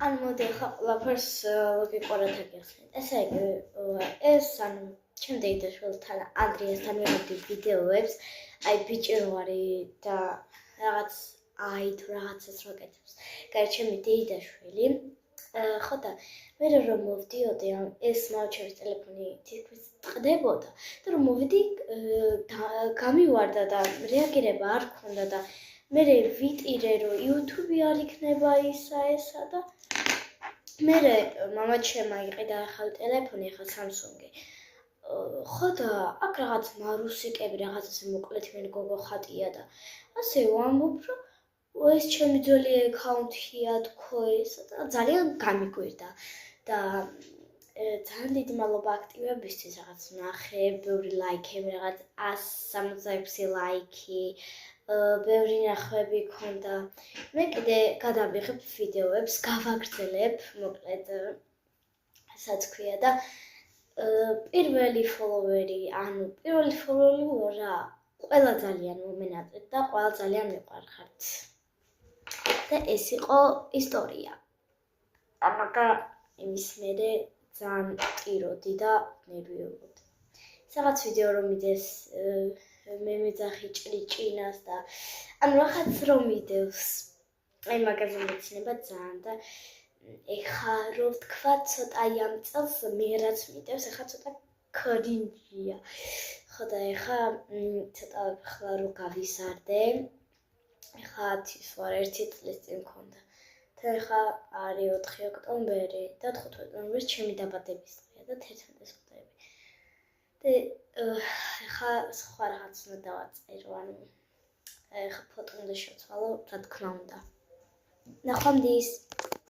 ან მოდი ახლა ყველაფერს ლოგიკურად აგიხსნით. ესე იგი, ეს ანუ ჩემ დეიდაშვილთან ანდრიასთან მივედი ვიდეოებს, აი ბიჭი რო არის და რაღაც აი თუ რაღაცას როკეთებს. გარეთ ჩემი დეიდაშვილი, ხო და მე რომ მოვდიოდი, ეს მაუჩევის ტელეფონი თითქმის ტყდებოდა და რომ მოვიდი გამივარდა და რეაგირება არ ქონდა და მე ვიტირე რომ YouTube არ იქნება ესა და მე მამაჩემმა იყიდა ახალი ტელეფონი, ახლა Samsung-ი. ხო და აქ რაღაც მარუსიკები რაღაცაზე მოკლედ მე გოგო ხატია და ასე ვამბობ რომ ეს ჩემი ძველი აკაუნტია თქო ესა და ძალიან გამიგვირდა და ძალიან დიდი მადლობა აქტივებისთვის, რაღაც ნახე, ბევრი ლაიქები, რაღაც 166 ლაიქი, ბევრი ნახვები ქონდა. მე კიდე გადავიღებ ვიდეოებს, გავაგრძელებ, მოკლედ რასაც ქვია და პირველი ფოლოვერი, ანუ პირველი ფოლოვერი რა, ყველა ძალიან მომენატრეთ და ყველა ძალიან მიყვარხართ. და ეს იყო ისტორია. ამაგა იმის მერე ძალიან ტიროდი და ნერვიულობდი. რაღაც ვიდეო რომ მიდეს მე მეძახი ჭრიჭინას და ანუ რაღაც რომ მიდევს. აი მაგაზე მეცნება ძალიან და ეხა რომ თქვა ცოტა ამ წელს მე რაც მიდევს, ეხა ცოტა კრინჯია. ხო და ეხა ცოტა ხლა რო გავიზარდე. ეხა 10 ვარ 1 წლის წინ მქონდა. და ეხა არის 4 ოქტომბერი და 15 ნოემბერს ჩემი დაბადების დღეა და 11 ოქტომბერი. და ეხა სხვა რაღაც უნდა დავაწერო, ანუ ეხა ფოტო უნდა შევცვალო, რა თქმა უნდა. ნახვამდის.